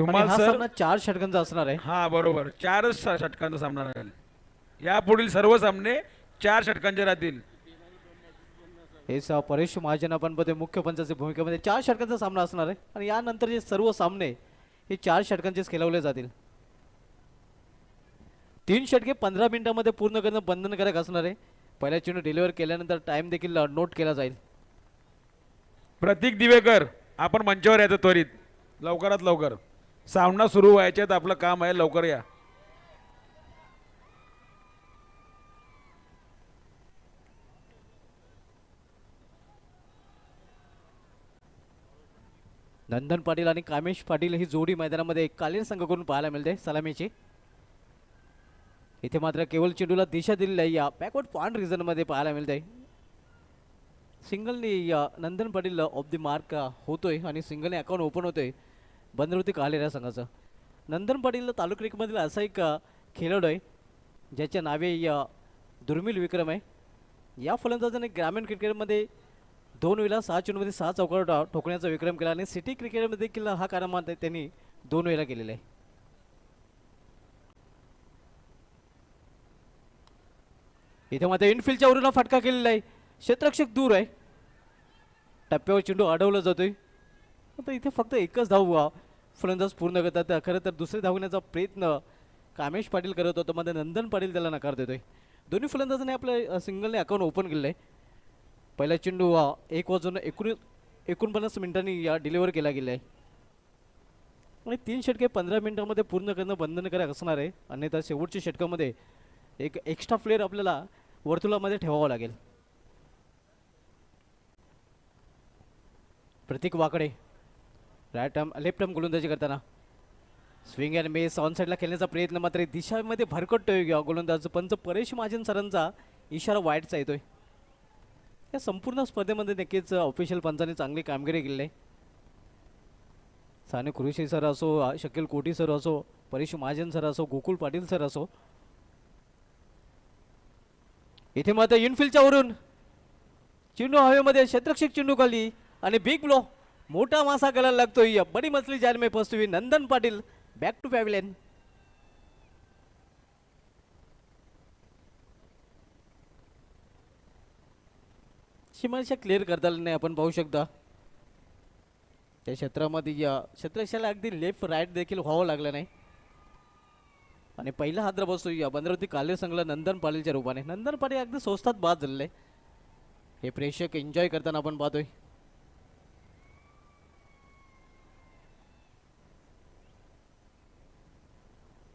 धुमाल हा सर. सामना 4 षटकांचा असणार आहे. हा बरोबर, 4च षटकांचा सामना राहील. यापुढील सर्व सामने 4 षटकांचे राहतील. हे परेश महाजन आपण बघतोय मुख्य पंचाची भूमिकेमध्ये 4 षटकांचा सामना असणार आहे आणि यानंतरचे सर्व सामने हे 4 षटकांचेच खेळवले जातील. 3 षटके 15 मिनिटांमध्ये पूर्ण करणं बंधनकारक असणार आहे. पहिल्या चेंडू डिलिव्हर केल्यानंतर टाइम देखील नोट केला जाईल. प्रतीक दिवेकर, आपण मंचावर यायचं त्वरित, लवकरात लवकर. सामना सुरू व्हायच्यात, आपलं काम आहे, लवकर या. नंदन पाटील आणि कामेश पाटील ही जोडी मैदानामध्ये कालीन संघाकडून पाहायला मिळते सलामीची. इथे मात्र केवळ चेंडूला दिशा दिलेली आहे. या बॅकवर्ड पॉइंट रिजन मध्ये पाहायला मिळते. सिंगलने Nandan Patil off the mark होतोय आणि सिंगलने अकाउंट ओपन होतोय बंदरुती कालेऱ्या संघाचं. नंदन पाटील तालुका क्रिकेटमधील असा एक खेळाडू आहे ज्याच्या नावे दुर्मिळ विक्रम आहे. या फलंदाजाने ग्रामीण क्रिकेटमध्ये 2 वेळा 6 चेंडूमध्ये 6 चौकार ठोकण्याचा विक्रम केला आणि सिटी क्रिकेटमध्ये देखील हा कारनामा त्यांनी 2 वेळा केलेला आहे. इथे मात्र इनफिल्डच्या वरून फटका केलेला आहे. क्षेत्ररक्षक दूर आहे. टप्प्यावर चेंडू अडवला जातोय. आता इथे फक्त एकच धाव फलंदाज पूर्ण करतात. खरं तर दुसरे धावण्याचा प्रयत्न कामेश पाटील करत होता, मध्ये नंदन पाटील त्याला नकार देतोय. दोन्ही फलंदाजांनी आपल्या सिंगलने अकाउंट ओपन केलं आहे. पहिला चेंडू 1 वाजून 49 मिनिटांनी डिलिव्हर केला गेला आहे आणि 3 षटके 15 मिनिटांमध्ये पूर्ण करणं बंधनकारक असणार आहे. अन्यथा शेवटच्या षटकामध्ये एक एक्स्ट्रा प्लेअर आपल्याला वर्तुळामध्ये ठेवावा लागेल. प्रतीक वाकडे राईट आर्म लेफ्ट आर्म गोलंदाजी करताना स्विंग अँड मिस ऑन साईडला खेळण्याचा प्रयत्न मात्र दिशामध्ये भरकटतोय गोलंदाज. पंच परेश महाजन सरांचा इशारा वाईटचा येतोय. या संपूर्ण स्पर्धेमध्ये नक्कीच ऑफिशियल पंचांनी चांगली कामगिरी केली आहे. साने कुरुशी सर असो, शकील कोटी सर असो, परेश महाजन सर असो, गोकुल पाटील सर असो. इथे मात्र इनफिल्डच्या वरून चेंडू हवेमध्ये, क्षेत्ररक्षक चेंडू खाली आणि बिग ब्लो मोठा मासा करायला लागतोय. बडी मछली जाल में फसती हुई Nandan Patil back to pavilion. सीमारेषा क्लिअर करता आली नाही, आपण पाहू शकता. त्या क्षेत्रामध्ये क्षेत्ररक्षाला अगदी लेफ्ट राईट देखील व्हावं लागलं नाही आणि पहिला हादरा बसतो बंदरवती काले संघला नंदन पाटीलच्या रूपाने. नंदन पाटील अगदी स्वस्तात बाद झालेले हे प्रेक्षक एन्जॉय करताना आपण पाहतोय.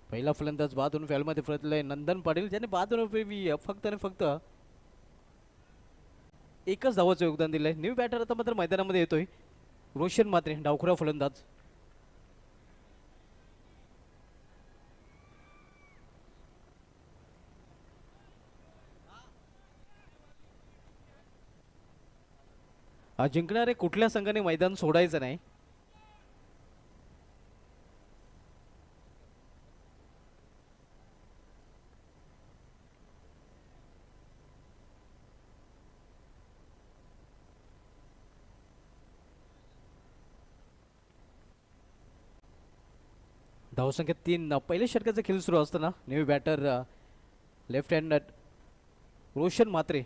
पहिला फलंदाज बाद होऊन फॅलमध्ये परतलाय नंदन पाटील, ज्याने बाद होऊन फक्त आणि फक्त एकच धावाचं योगदान दिलंय. न्यू बॅटर आता मात्र मैदानामध्ये येतोय रोशन मात्रे, डावखुरा फलंदाज. जिंकणारे कुठल्या संघाने मैदान सोडायचं नाही. धावसंख्या 3. पहिल्या षटकाचा खेळ सुरू असताना new batter left hand Roshan Mhatre.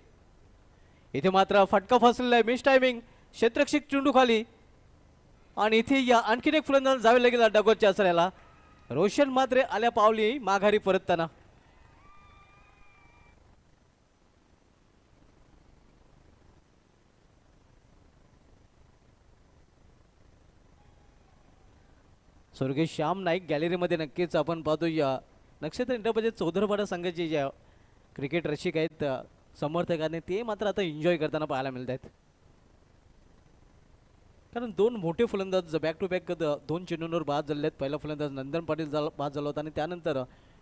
इथे मात्र फटका फसलेला आहे, मिस टायमिंग. क्षेत्ररक्षक चेंडू खाली आणि इथे आणखीन एक फलंदाज जावे लागेल डगोच्या आसऱ्याला. रोशन मात्रे आल्या पावली माघारी परतताना. स्वर्गीय श्याम नाईक गॅलरीमध्ये नक्कीच आपण पाहतो. नक्षत्र इंटरमध्ये चौधरपाडा संघाचे ज्या क्रिकेट रसिक आहेत समर्थकांनी ते मात्र आता एन्जॉय करताना पाहायला मिळत आहेत. कारण 2 मोठे फलंदाज बॅक टू बॅक 2 चेंडूंवर बाद झाले आहेत. पहिला फलंदाज नंदन पाटील बाद झाला होता आणि त्यानंतर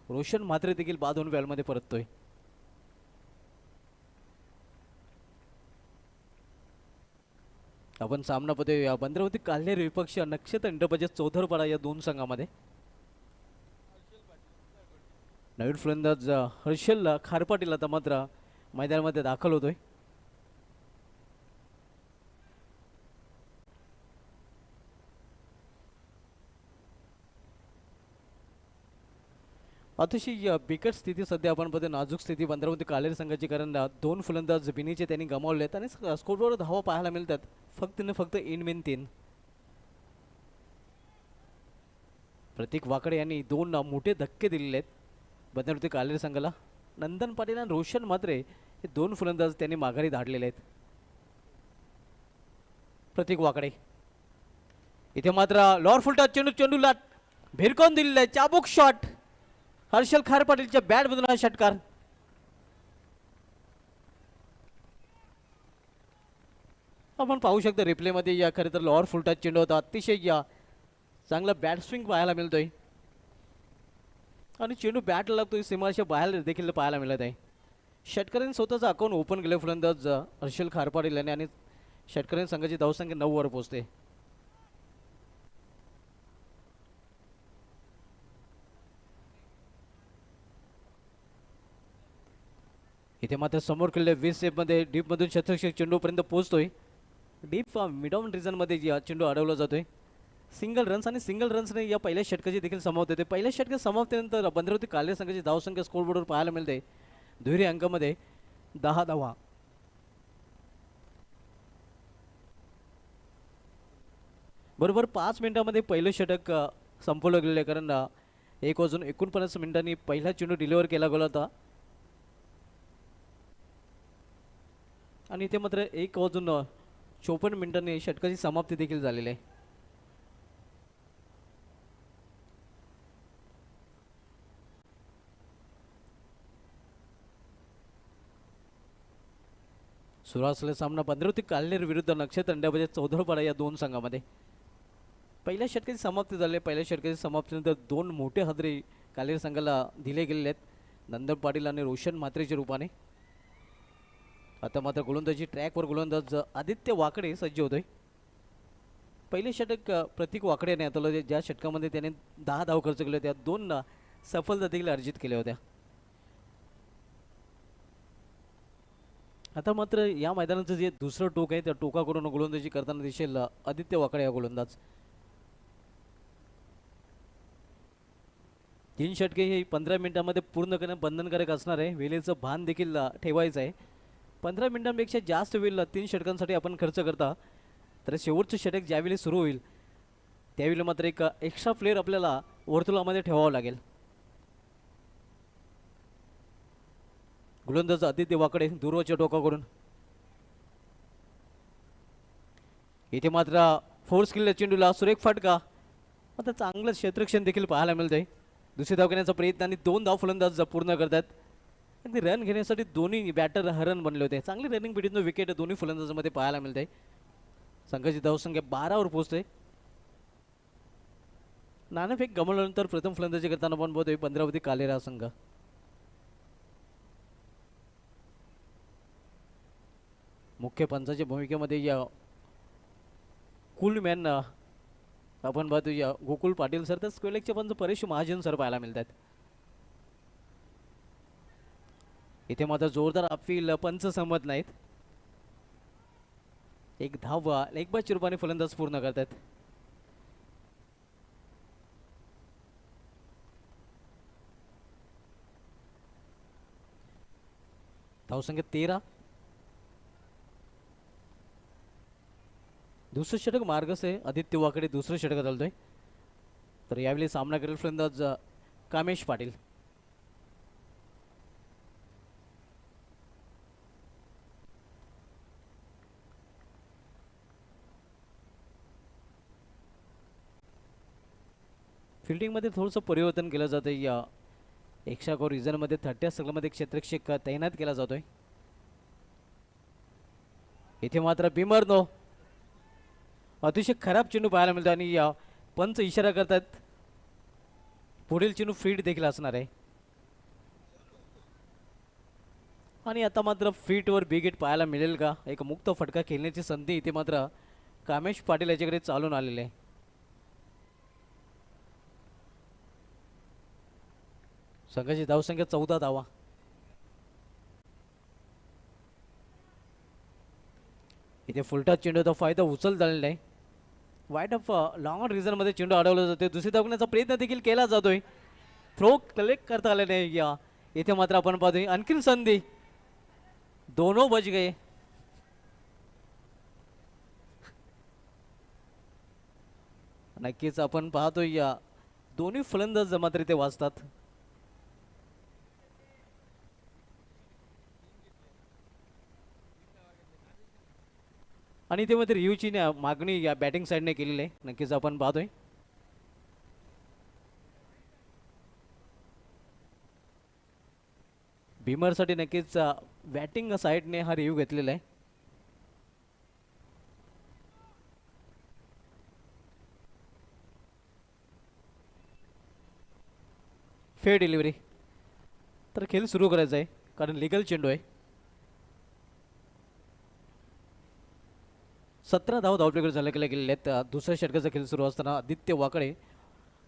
रोशन म्हात्रे देखील बाद होऊन बॅलमध्ये परततोय. आपण सामना पाहतोय बंदरवती काल्हेर विपक्ष नक्षत्र इंटरबजेट चौधरपाडा या 2 संघामध्ये. नवीन फलंदाज हर्षल खारपाटील आता मात्र मैदानामध्ये दाखल होतोय. अतिशय बिकट स्थिती सध्या आपण बघतो, नाजूक स्थिती पंधरामध्ये कालेर संघाची, कारण दोन फलंदाज बिनीचे त्यांनी गमावले आहेत आणि स्कोरवर धावा पाहायला मिळतात फक्त न फक्त इन मेन 3. प्रतीक वाकडे यांनी दोन मोठे धक्के दिलेले आहेत बदनवती कालेर संघाला. नंदन पाटील आणि रोशन म्हात्रे हे दोन फलंदाज त्यांनी माघारी धाडलेले आहेत. प्रतीक वाकडे इथे मात्र लॉर फुलटा चेंडूला भिरकावून दिलेला आहे, चाबूक शॉट. हर्षल खार पाटीलच्या बॅट मधून हा षटकार. आपण पाहू शकतो रिप्ले मध्ये या खरे तर लॉर फुलटा चेंडू होता, अतिशय या चांगला बॅट स्विंग पाहायला मिळतोय आणि चेंडू बॅटला लागतोय सीमाच्या बाहेर देखील पाहायला मिळत आहे. षटकऱ्यांनी स्वतःचं अकाउंट ओपन केलं फलंदाज हर्षल खार पाटील यांनी आणि षटकऱ्यांनी संघाची धावसंख्या 9 वर पोहोचते. इथे मात्र समोर केलेल्या 20 मध्ये डीप मधून शतरक्षक चेंडूपर्यंत पोहोचतोय. डीप मिड ऑन रिजन मध्ये चेंडू अडवला जातोय. सिंगल रन्स आणि सिंगल रन्सने या पहिल्या षटकाची देखील समाप्ती होते. पहिल्या षटकात समाप्तीनंतर पंधरावती कालेर संघाची धावसंख्या स्कोरबोर्डवर पाहायला मिळते दुहेरी अंकामध्ये 10 धावा. बरोबर 5 मिनिटांमध्ये पहिलं षटक संपवलं गेलेलं आहे, कारण 1:49 मिनिटांनी पहिला चेंडू डिलिव्हर केला गेला होता आणि इथे मात्र 1:54 मिनिटांनी षटकाची समाप्ती देखील झालेली आहे. सुरू असलेला सामना पंधरावती कालेर विरुद्ध नक्षत्र अंड्यामध्ये 14 पाडा या दोन संघामध्ये. पहिल्या षटकाची समाप्ती झाली. पहिल्या षटकाची समाप्तीनंतर दोन मोठे हादरे कालेर संघाला दिले गेलेले आहेत, नंदन पाटील आणि रोशन म्हात्रेच्या रूपाने. आता मात्र गोलंदाजी ट्रॅकवर गोलंदाज आदित्य वाकडे सज्ज होतोय. पहिले षटक प्रतीक वाकडे याने हाताळलं, ज्या षटकामध्ये त्याने 10 धाव खर्च केले होत्या, 2 सफलता देखील अर्जित केल्या होत्या. आता मात्र या मैदानाचं जे दुसरं टोक आहे त्या टोकाकडून गोलंदाजी करताना दिसेल आदित्य वाकडे हा गोलंदाज. 3 षटके हे 15 मिनिटांमध्ये पूर्ण करणं बंधनकारक असणार आहे. वेळेचं भान देखील ठेवायचं आहे. 15 मिनिटांपेक्षा जास्त वेळ 3 षटकांसाठी आपण खर्च करता, तर शेवटचं षटक ज्यावेळी सुरू होईल त्यावेळी मात्र एक एक्स्ट्रा प्लेअर आपल्याला वर्तुळामध्ये ठेवावं लागेल. गोलंदाज आदित्य वाकडे दूरवरच्या टोकाकडून. इथे मात्र फोर्स केलेल्या चेंडूला सुरेख फटका. आता चांगलं क्षेत्ररक्षण देखील पाहायला मिळतंय. दुसरी धाव घेण्याचा प्रयत्न आणि 2 धाव फलंदाज पूर्ण करतात. आणि रन घेण्यासाठी दोन्ही बॅटर हरण बनले होते. चांगली रनिंग पिढीतून विकेट दोन्ही फलंदाजांमध्ये पाहायला मिळते. संघाची धावसंख्या 12 वर पोहोचते. नाणेफेक गमावल्यानंतर प्रथम फलंदाजी करताना आपण बघतोय पंधरावती कालेर हा संघ. मुख्य पंचाच्या भूमिकेमध्ये या कूल मॅन आपण पाहतो या गोकुल पाटील सर, तर स्क्वेलेकचे पंच परेश महाजन सर पाहायला मिळतात. इथे मात्र जोरदार अपील पंच सहमत नाहीत. एक धाव एक बाद चिरपाने फलंदाज पूर्ण करतात. धावसंख्या 13. दुसरं षटक मार्गस आहे. आदित्य वाकडे दुसरं षटक चालतोय, तर यावेळी सामना करेल फलंदाज कामेश पाटील. फिल्डिंगमध्ये थोडंसं परिवर्तन केलं जातं. या एक्स्ट्रा कोर रिझनमध्ये 30 सर्कलमध्ये क्षेत्ररक्षक तैनात केला जातोय. इथे मात्र बिमर अतिशय खराब चेंडू पाहायला मिळतो आणि या पंच इशारा करतात पुढील चेंडू फीट देखील असणार आहे. आणि आता मात्र फीटवर बिग हिट पाहायला मिळेल का? एक मुक्त फटका खेळण्याची संधी इथे मात्र कामेश पाटील याच्याकडे चालून आलेले आहे. संघाची धावसंख्या 14 धावा. इथे फुलटा चेंडूचा फायदा उचल झालेला आहे. वाईट ऑफ लॉंग रिझन मध्ये चेंडू अडवला जातोय. दुसरी धावण्याचा प्रयत्न देखील केला जातोय. थ्रो कलेक्ट करता आले नाही या. इथे मात्र आपण पाहतोय आणखीन संधी. दोनों बच गए. नक्कीच आपण पाहतोय या दोन्ही फलंदाज मात्र इथे वाचतात. आणि ते मध्ये रिव्ह्यूची मागणी या बॅटिंग साईडने केलेली आहे. नक्कीच आपण पाहतोय. भीमरसाठी नक्कीच बॅटिंग साईडने हा रिव्ह्यू घेतलेला आहे. Fair delivery. तर खेळ सुरू करायचा आहे कारण लिगल चेंडू आहे. 17 धाव धावपलीकडे झाले गेलेले आहेत. दुसऱ्या षटकाचा खेळ सुरू असताना आदित्य वाकडे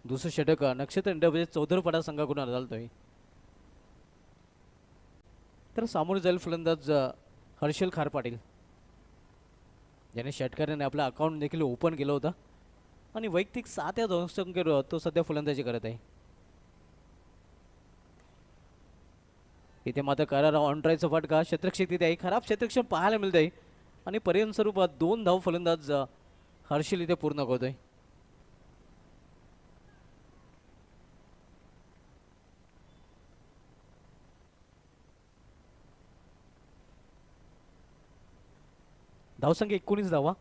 दुसरं षटक नक्षत्र इंडिया चौधरपाडा संघाकडून चालतोय. तर सामोरे जाईल फलंदाज हर्षल खार पाटील ज्याने षटकाराने आपला अकाउंट देखील ओपन केलं होतं आणि वैयक्तिक 7 या धावसंख्येवर तो सध्या फलंदाजी करत आहे. इथे मात्र करारा ऑन ट्रायचा फटका. क्षेत्रक्षक तिथे आहे. खराब क्षेत्रक्षण पाहायला मिळत आहे आणि पर्यंत स्वरूपात 2 धाव फलंदाज हर्षल इथे पूर्ण करतोय. धावसंख्या 19 धावा.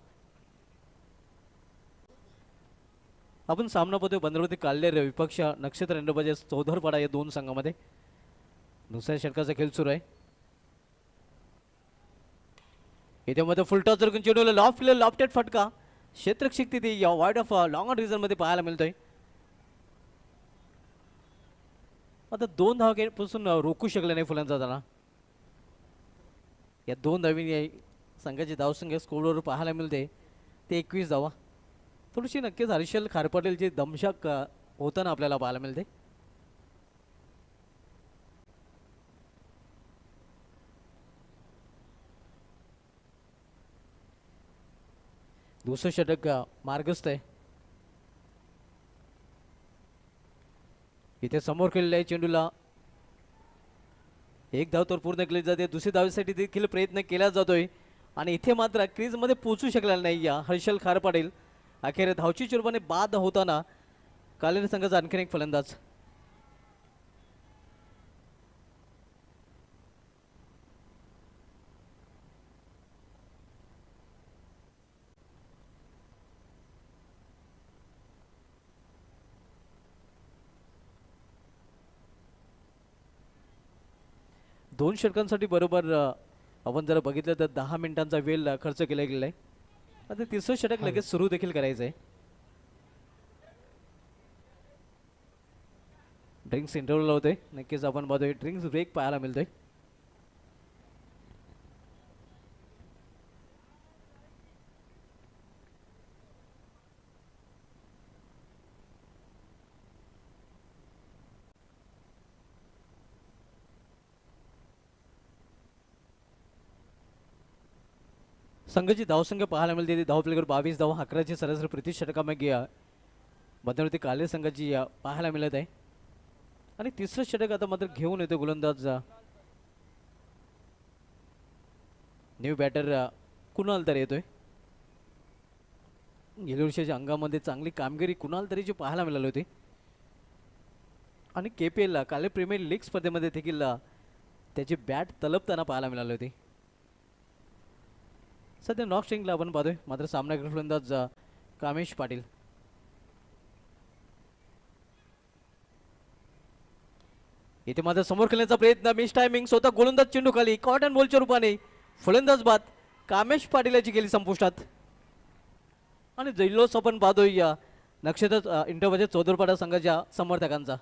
आपण सामना पाहतोय बंदरवती काल्लेर विपक्ष नक्षत्र इंडोबाजे चौधरपाडा या दोन संघामध्ये. दुसऱ्या षटकाचा खेळ सुरू आहे. इथे मध्ये फुलटॉस जर चेंडूला लॉफ्टेड फटका. क्षेत्रक्षक तिथे या wide of long on reason मध्ये पाहायला मिळतोय. आता 2 धावापासून रोखू शकले नाही फलंदाजांना. या 2 धावींनी संघाची धावसंख्या स्कोरवर पाहायला मिळते ते 21 धावा. थोडीशी नक्कीच हर्षल खारपाटीलची दमशाक होताना आपल्याला पाहायला मिळते. दुसरं षटक मार्गस्थ आहे. इथे समोर खेळलेल्या आहे चेंडूला 1 धाव तर पूर्ण केली जाते. दुसरी धावेसाठी देखील प्रयत्न केला जातोय आणि इथे मात्र क्रीजमध्ये पोहोचू शकलेला नाही या हर्षल खार पाटील. अखेर धावची चुरबाने बाद होताना कालेर संघाचा आणखीन एक फलंदाज. दोन षटकांसाठी बरोबर आपण जर बघितलं तर 10 मिनिटांचा वेळ खर्च केला गेला आहे. आता तिसरं षटक लगेच सुरू देखील करायचं आहे. ड्रिंक्स इंटरव्ह्यूला होतोय. नक्कीच आपण बघतोय ड्रिंक्स ब्रेक पाहायला मिळतोय. संघाची धावसंख्या पाहायला मिळते. धाव प्लेकर 22 धाव 11ची सरासरी प्रति षटकामध्ये मध्यवर्ती काले संघाची पाहायला मिळत आहे. आणि तिसरं षटक आता मात्र घेऊन येतो गोलंदाज न्यू बॅटर कुणाल तर येतोय. गेल्या वर्षाच्या अंगामध्ये चांगली कामगिरी कुणाल तरीची पाहायला मिळाली होती आणि KPL काले प्रीमियर लीग स्पर्धेमध्ये देखील त्याची बॅट तलपताना पाहायला मिळाली होती. सध्या नॉक स्ट्रिंगला आपण पाहतोय मात्र सामना फलंदाज कामेश पाटील. इथे मात्र समोर खेळण्याचा प्रयत्न. Miss timing. स्वतः गोलंदाज चेंडू खाली कॉट अँड बॉलच्या रूपाने फलंदाज बाद. कामेश पाटील याची गेली संपुष्टात आणि जल्लोष आपण पाहतोय या नक्षत्र इंटरमध्ये चौधरपाडा संघाच्या समर्थकांचा.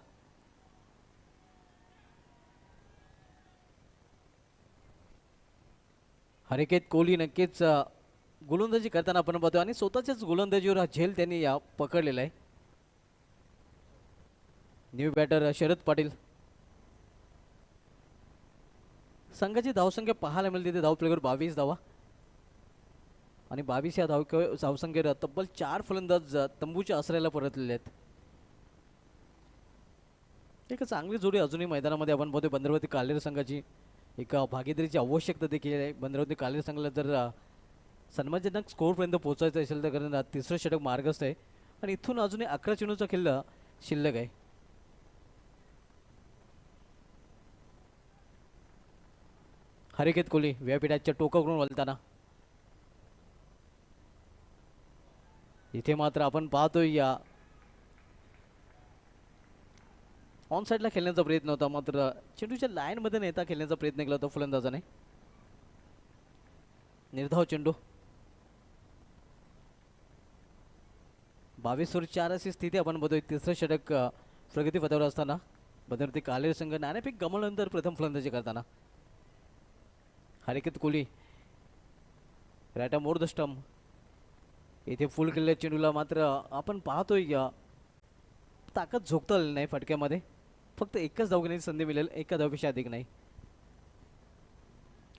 हरिकेत कोहली नक्कीच गोलंदाजी करताना आपण पाहतो आणि स्वतःच्याच गोलंदाजीवर हा झेल त्यांनी पकडलेला आहे. New batter Sharad Patil. संघाची धावसंख्या पाहायला मिळते ते धाव प्लेवर 22 धावा आणि 22 या धावसंख्येवर तब्बल 4 फलंदाज तंबूच्या आश्रयाला परतलेले आहेत. एक चांगली जोडी अजूनही मैदानामध्ये आपण बघतोय बंदरवती कालेर संघाची. एक भागीदारीची आवश्यकता देखील आहे बंदरवती कालेर संघाला. जर सन्मानजनक स्कोअरपर्यंत पोहोचायचं असेल तर कारण तिसरं षटक मार्गस्थ आहे आणि इथून अजूनही 11 चेंडूचा खेळ शिल्लक आहे. हरिकेत कोहली व्यापीठाच्या टोकाकडून वळताना इथे मात्र आपण पाहतोय या ऑन साईडला खेळण्याचा प्रयत्न होता, मात्र चेंडूच्या लाईनमध्ये नेता खेळण्याचा प्रयत्न केला होता फलंदाजाने. निर्धाव चेंडू 22-4 अशी स्थिती आपण बघतोय. तिसरं षटक प्रगती पथावर असताना बंदरवती कालेर संघ नाणेफेक गमावल्यानंतर प्रथम फलंदाजी करताना हरिकेत कोहली रायटा मोर द स्टंप. इथे फुल केलेल्या चेंडूला मात्र आपण पाहतोय ताकद झोकता आलेली नाही फटक्यामध्ये. फक्त एकच धाव घेण्याची संधी मिळेल, एका धावपेक्षा अधिक नाही.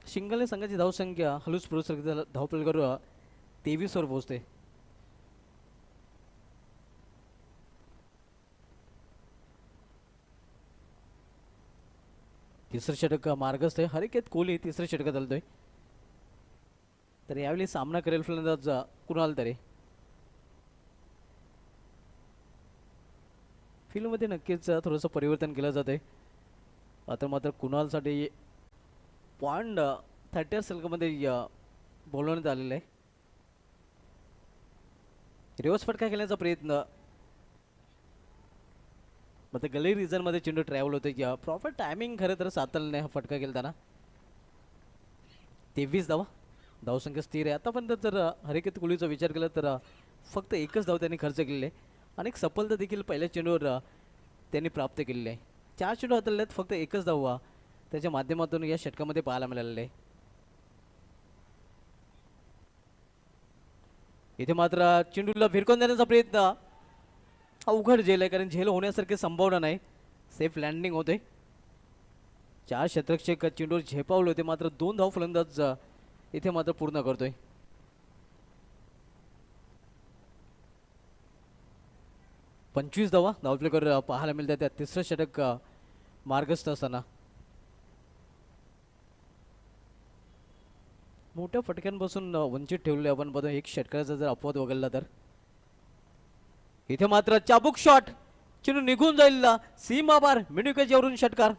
शिंगले संघाची धावसंख्या हलूच पुरस्कार धावपलकर 23 वर पोहोचते. तिसरं षटक मार्गस्थ आहे. हरिकेत कोहली तिसऱ्या षटकात आलतोय. तर यावेळी सामना करेल फलंदाज कुणाल तरे. फील्डमध्ये नक्कीच थोडंसं परिवर्तन केलं जात आहे. आता मात्र कुणालसाठी पॉइंट 30 सलकामध्ये बोलवण्यात आलेलं आहे. रिवर्स फटका खेळण्याचा प्रयत्न, मग गली रिझनमध्ये चेंडू ट्रॅव्हल होते की प्रॉपर टायमिंग खरं तर साधलं नाही हा फटका खेळताना. 23 धावा, धावसंख्या स्थिर आहे. आतापर्यंत जर हरिकेत कोहलीचा विचार केला तर फक्त एकच धाव त्यांनी खर्च केलेली आहे आणि एक सफलता देखील पहिल्या चेंडूवर त्यांनी प्राप्त केलेली आहे. 4 चेंडू हाताळले आहेत, फक्त एकच धाव त्याच्या माध्यमातून या षटकामध्ये पाहायला मिळालेलं आहे. इथे मात्र चेंडूला फिरकून देण्याचा प्रयत्न अवघड झेल आहे, कारण झेल होण्यासारखी संभावना नाही. सेफ लँडिंग होते. 4 षटरक्षक चेंडूवर झेपावले होते, मात्र 2 धाव फलंदाज इथे मात्र पूर्ण करतोय. पंचवीस धावा धावपलकर पाहायला मिळतात त्या तिसरं षटक मार्गस्थ असताना. मोठ्या फटक्यांपासून वंचित ठेवले आपण बघतो. एक षटकाचा जर अपवाद वगळला तर इथे मात्र चाबूक शॉट, चेंडू निघून जाईल सीमा बार. मिडविकेटवरून षटकार.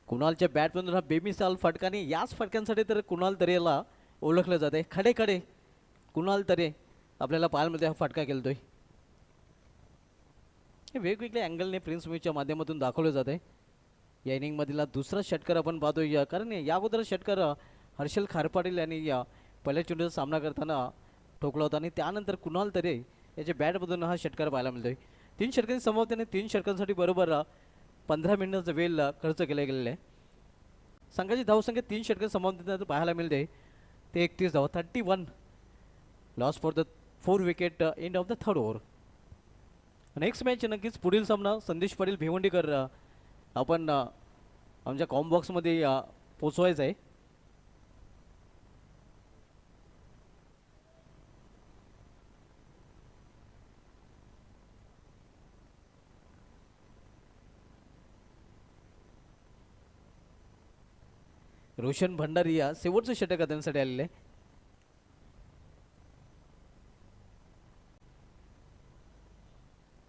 कुणालच्या बॅटमधून हा बेमिसाल फटकाने याच फटक्यांसाठी तर कुणाल तरेला ओळखलं जाते. खडे खडे कुणाल तरे आपल्याला पाहायला मिळते. हा फटका खेळतोय वेगवेगळ्या अँगलने प्रिन्स म्यूजच्या माध्यमातून दाखवलं जाते. या इनिंगमधील दुसरा षटकार आपण पाहतोय, कारण या अगोदर षटकार हर्षल खारपाटील यांनी या पहिल्या चेंडूचा सामना करताना ठोकला होता आणि त्यानंतर कुणाल तरे याच्या बॅटमधून हा षटकार पाहायला मिळतोय. 3 षटकांची समाप्तीने 3 षटकांसाठी बरोबर 15 मिनिटाचा वेळ खर्च केला गेलेला आहे. संघाची धावसंख्या 3 षटकांची समाप्तीनंतर पाहायला मिळते ते 31 धावा. 31 loss for the 4 wicket end of the third over. Next match नक्कीच पुढील सामना संदेश पाटील भिवंडीकर आपण आमच्या कॉम्बॉक्समध्ये पोचवायचं आहे. रोशन भंडारी या शेवटचं षटक त्यांच्यासाठी आलेलं आहे.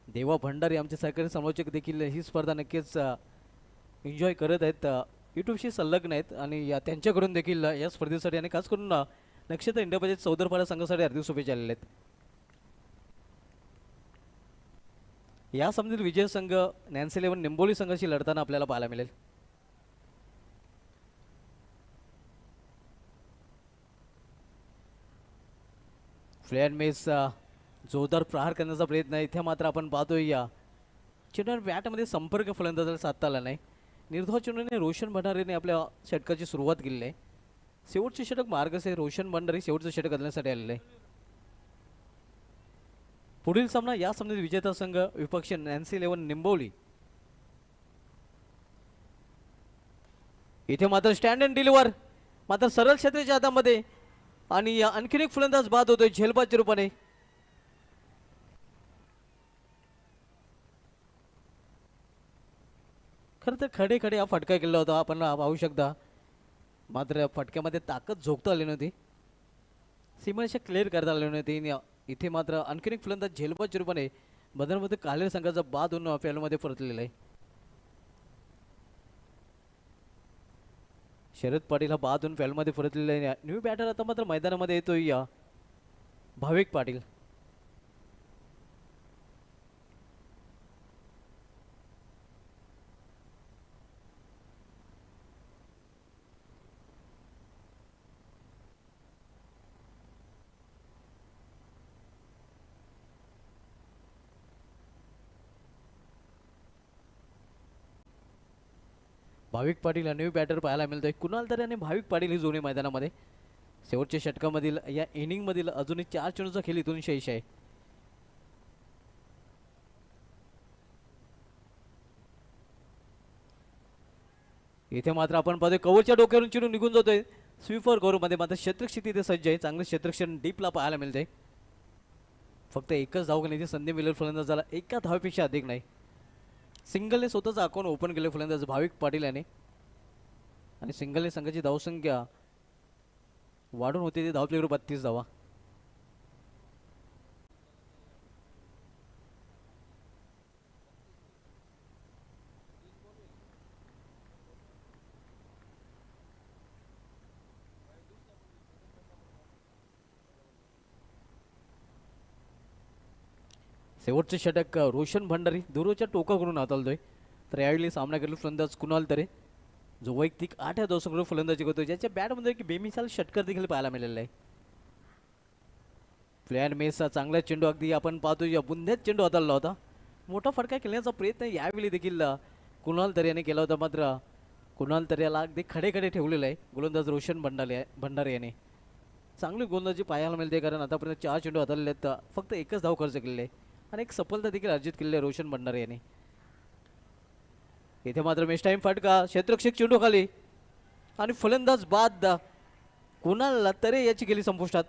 देवा भंडारी आमचे सहकारी समालोचक देखील ही स्पर्धा नक्कीच एन्जॉय करत आहेत. यूट्यूबशी संलग्न आहेत आणि त्यांच्याकडून देखील या स्पर्धेसाठी आणि खास करून नक्षत्र इंडिया बजेट चौदरपाडा संघासाठी हार्दिक शुभेच्छा आलेल्या आहेत. या सामन्यातील विजय संघ नॅन्सी 11 निंबोली संघाशी लढताना आपल्याला पाहायला मिळेल. फ्लेअर मेस जोरदार प्रहार करण्याचा प्रयत्न आहे. इथे मात्र आपण पाहतोय चेंडूवर बॅटमध्ये संपर्क फलंदाजाला साधता आला नाही. निर्धाव चेंडूने रोशन भंडारीने आपल्या षटकाची सुरुवात केली आहे. शेवटचे षटक मार्गस्थ आहे. रोशन भंडारी शेवटचं षटक करण्यासाठी आलेलं आहे. पुढील सामना या सामन्यात विजेता संघ विपक्ष नॅन्सी 11 निंबोली. इथे मात्र स्टँड अँड डिलिव्हर, मात्र सरळ क्षेत्राच्या हातामध्ये आणि आणखीन एक फलंदाज बाद होतोय झेलबादच्या रूपाने. खरं तर खडे खडे हा फटका केला होता आपण पाहू शकता. मात्र या फटक्यामध्ये ताकद झोकता आली नव्हती. सीमारेषा क्लिअर करता आली नव्हती. इथे मात्र आणखीन एक फलंदाज झेलबाद रूपाने बदलमध्ये कालेर संघाचा बाद होऊन फॅलमध्ये परतलेला आहे. शरद पाटील हा बाद होऊन फॅलमध्ये परतलेला आहे. न्यू बॅटर आता मात्र मैदानामध्ये येतोय या भाविक पाटील. भाविक पाटील न्यू बॅटर पाहायला मिळतोय. कुणाल तरी आणि भाविक पाटील ही जोडी मैदानामध्ये शेवटच्या षटकामधील या इनिंगमधील अजूनही 4 चेंडूचा खेळ इथून शेष आहे. इथे मात्र आपण पाहतोय कव्हरच्या डोक्यावरून चिडून निघून जातोय. स्वीपर कव्हरमध्ये मात्र क्षेत्रक्षिती इथे सज्ज आहे. चांगलं क्षेत्रक्षण डीपला पाहायला मिळतंय. फक्त एकच धाव घेण्याची संधी मिळेल फलंदाजाला, एका धावेपेक्षा अधिक नाही. सिंगलने स्वतःचं अकाउंट ओपन केलं फलंदाज भाविक पाटील याने आणि सिंगलने संघाची धावसंख्या वाढून होती. ती धावपलीकडे 32 धावा. शेवटचे षटक रोशन भंडारी दूरच्या टोकाकडून हाताळतोय. तर यावेळी सामना केला फलंदाज कुणाल तरे, जो वैयक्तिक 8 या दशकाकडून फलंदाजी करतोय, ज्याच्या बॅटमध्ये एक बेमिसाल षटकर देखील पाहायला मिळालेला आहे. प्लेअर मेसचा चांगला चेंडू अगदी आपण पाहतो या बुंद्यात चेंडू हाताळला होता. मोठा फटका खेळण्याचा प्रयत्न यावेळी देखील कुणाल तरे याने केला होता. मात्र कुणाल तरे याला अगदी खडे खडे ठेवलेलं आहे गोलंदाज रोशन भंडारे याने. चांगली गोलंदाजी पाहायला मिळते, कारण आतापर्यंत 4 चेंडू हाताळले आहेत. फक्त एकच धाव खर्च केलेले आहे आणि एक सफलता देखील अर्जित केलेली आहे रोशन भंडारे याने. इथे मात्र मेस टाइम फटका, क्षेत्ररक्षक चेंडू खाली आणि फलंदाज बाद. कुणाल तरे याची गेली संपुष्टात.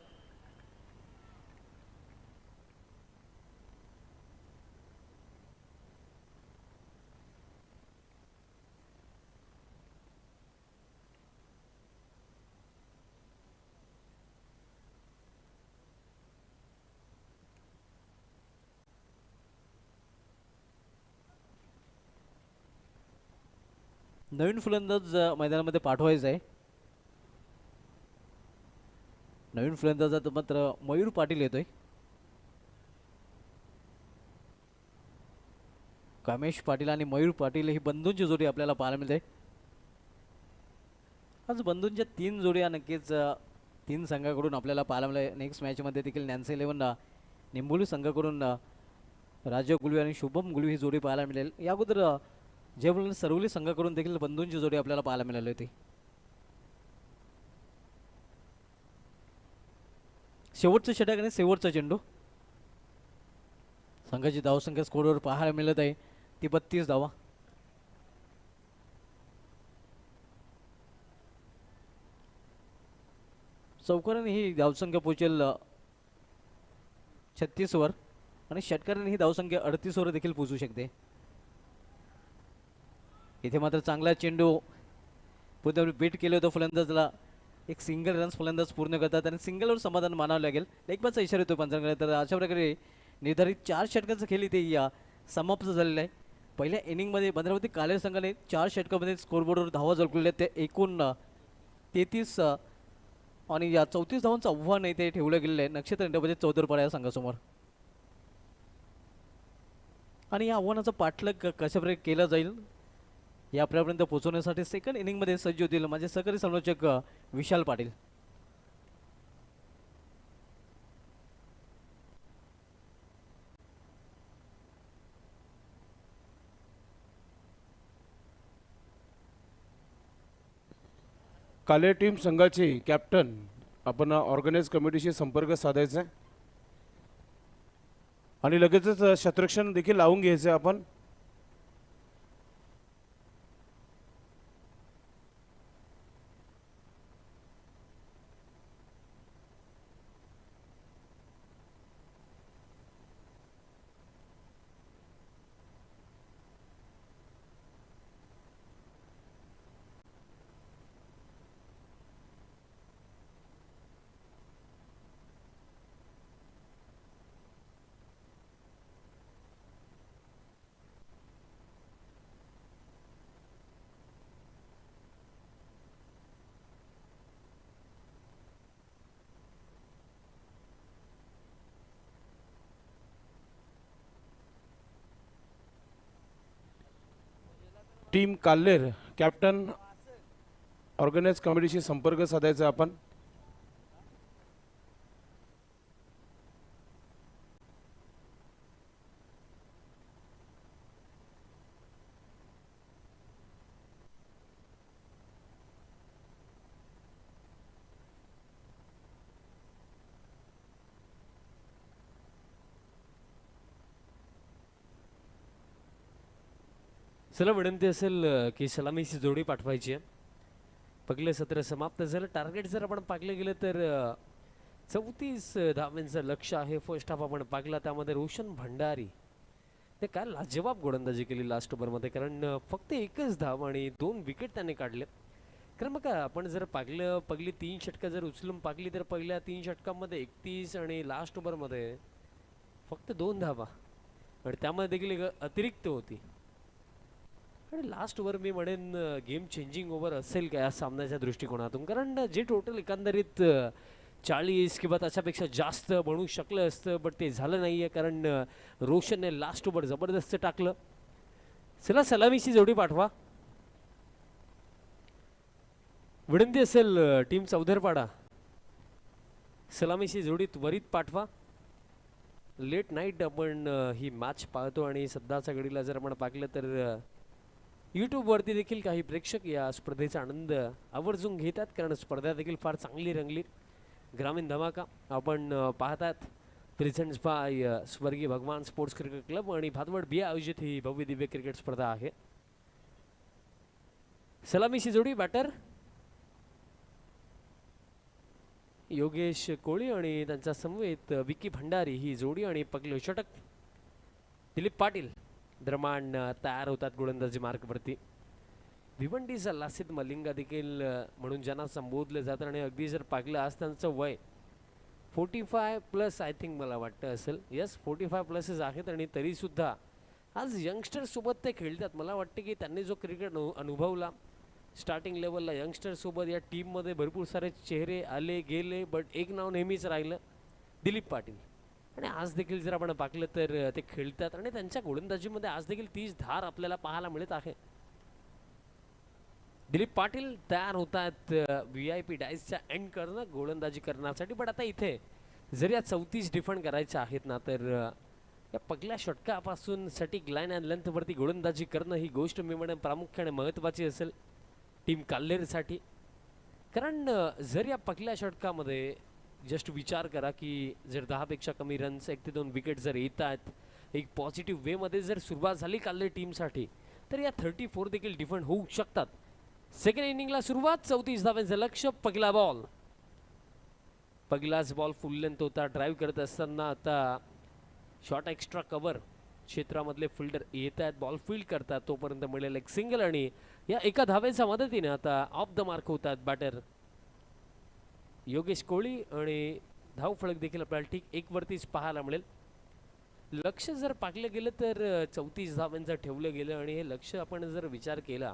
नवीन फलंदाज मैदानामध्ये पाठवायचा आहे. नवीन फलंदाजात मात्र मयूर पाटील येतोय. कामेश पाटील आणि मयूर पाटील ही बंधूंची जोडी आपल्याला पाहायला मिळते. आज बंधूंच्या 3 जोड्या नक्कीच 3 संघाकडून आपल्याला पाहायला मिळाल्या. नेक्स्ट मॅचमध्ये देखील नॅन्सी 11 निंबोली संघाकडून राजा गुलवी आणि शुभम गुलवी ही जोडी पाहायला मिळेल. या अगोदर जे सरवली संघाकडून देखील बंधूंची जोडी आपल्याला पाहायला मिळाली होती. शेवटचं षटक आणि शेवटचा चेंडू. संघाची धावसंख्या स्कोरवर पाहायला मिळत आहे ती 32 धावा. चौकाराने ही धावसंख्या पोहोचेल 36 वर आणि षटकाराने ही धावसंख्या 38 वर देखील पोहोचू शकते. इथे मात्र चांगला चेंडू पुन्हा बीट केलं होतं फलंदाजला. एक सिंगल रन्स फलंदाज पूर्ण करतात आणि सिंगलवर समाधान मानावं लागेल. लेगबाजचा इशारा येतो पंचांकडे. तर अशा प्रकारे निर्धारित 4 षटकांचा खेळ इथे या समाप्त झालेला आहे. पहिल्या इनिंगमध्ये भद्रावती कालेर संघाने 4 षटकामध्ये स्कोरबोर्डवर धावा झळकलेल्या आहेत. ते एकूण 33 आणि या 34 धावांचं आव्हान इथे ठेवलं गेलेलं आहे नक्षत्र इंडियामध्ये चौदरपाडा या संघासमोर. आणि या आव्हानाचा पाठलाग कशाप्रकारे केला जाईल या आपल्यापर्यंत पोहोचवण्यासाठी सेकंड इनिंगमध्ये सज्ज होतील माझे सहकारी समालोचक विशाल पाटील. काले टीम संघाचे कॅप्टन आपण ऑर्गनाइज कमिटीशी संपर्क साधायचा आहे आणि लगेचच क्षेत्ररक्षण देखील लावून घ्यायचं आहे आपण. टीम काल्लेर कॅप्टन ऑर्गनाइज कमिटीशी संपर्क साधायचा आपण. चला विनंती असेल की सलामीची जोडी पाठवायची आहे. पहिले सत्र समाप्त झालं. टार्गेट जर आपण पाकले गेलं तर 34 धावांचं लक्ष्य आहे. फर्स्ट हाफ आपण पाकला त्यामध्ये रोशन भंडारी ते काय लाजवाब गोलंदाजी केली लास्ट ओव्हरमध्ये, कारण फक्त एकच धाव आणि 2 विकेट त्याने काढले. कारण मग आपण जर पाकलं पहिली 3 षटकं जर उचलून पाकली तर पहिल्या 3 षटकांमध्ये 31 आणि लास्ट ओव्हरमध्ये फक्त 2 धावा आणि त्यामध्ये देखील एक अतिरिक्त होती. आणि लास्ट ओव्हर मी म्हणेन गेम चेंजिंग ओव्हर असेल का या सामन्याच्या दृष्टिकोनातून, कारण जे टोटल एकंदरीत 40 किंवा त्याच्यापेक्षा जास्त बनू शकलं असतं, बट ते झालं नाही आहे कारण रोशनने लास्ट ओव्हर जबरदस्त टाकलं. चला सलामीची जोडी पाठवा. विनंती असेल टीम चौधरपाडा सलामीची जोडी त्वरित पाठवा. लेट नाईट आपण ही मॅच पाहतो आणि सध्याच्या घडीला जर आपण पाहिलं तर यूट्यूबवरती देखील काही प्रेक्षक या स्पर्धेचा आनंद आवर्जून घेतात, कारण स्पर्धा देखील फार चांगली रंगली. ग्रामीण धमाका आपण पाहतात प्रेझेंट्स बाय स्वर्गीय भगवान स्पोर्ट्स क्रिकेट क्लब आणि भादवड बी आयोजित ही भव्य दिव्य क्रिकेट स्पर्धा आहे. सलामीची जोडी बॅटर योगेश कोळी आणि त्यांच्या समवेत विकी भंडारी ही जोडी आणि पगले षटक दिलीप पाटील दरम्यान तयार होतात गोलंदाजी मार्कवरती. भिवंडीचा लासित मलिंगा देखील म्हणून ज्यांना संबोधलं जातं आणि अगदी जर पाहिलं आज त्यांचं वय 45+ आय थिंक मला वाटतं असेल. येस 45+ आहेत आणि तरीसुद्धा आज यंगस्टर सोबत ते खेळतात. मला वाटतं की त्यांनी जो क्रिकेट अनुभवला स्टार्टिंग लेवलला यंगस्टर सोबत या टीममध्ये भरपूर सारे चेहरे आले गेले, बट एक नाव नेहमीच राहिलं दिलीप पाटील. आणि आज देखील जर आपण पाहिलं तर ते खेळतात आणि त्यांच्या गोलंदाजीमध्ये आज देखील तीच धार आपल्याला पाहायला मिळत आहे. दिलीप पाटील तयार होतात VIP डायसच्या एंड करणं गोलंदाजी करण्यासाठी. पण आता इथे जर या 34 डिफेंड करायच्या आहेत ना, तर या पहिल्या षटकापासून सटीक लाईन अँड लेंथवरती गोलंदाजी करणं ही गोष्ट मी म्हणेन प्रामुख्याने महत्त्वाची असेल टीम काल्लेरसाठी. कारण जर या पहिल्या षटकामध्ये जस्ट विचार करा की जर 10पेक्षा कमी रन्स 1 ते 2 विकेट जर येत आहेत, एक पॉझिटिव्ह वेमध्ये जर सुरुवात झाली काल्लेर टीमसाठी, तर या 34 देखील डिफेंड होऊ शकतात. सेकंड इनिंगला सुरुवात 34 धावांचं लक्ष्य. पहिला बॉल पहिलाच बॉल फुल लेंथ होता. ड्राईव्ह करत असताना आता शॉर्ट एक्स्ट्रा कव्हर क्षेत्रामधले फिल्डर येत आहेत, बॉल फील्ड करतात, तोपर्यंत मिळेल एक सिंगल आणि या एका धावेच्या मदतीने आता ऑफ द मार्क होतात बॅटर योगेश कोळी आणि धाव फलक देखील आपल्याला ठीक 1 वरतीच पाहायला मिळेल. लक्ष जर पाकलं गेलं तर 34 धावांचं ठेवलं गेलं आणि हे लक्ष आपण जर विचार केला,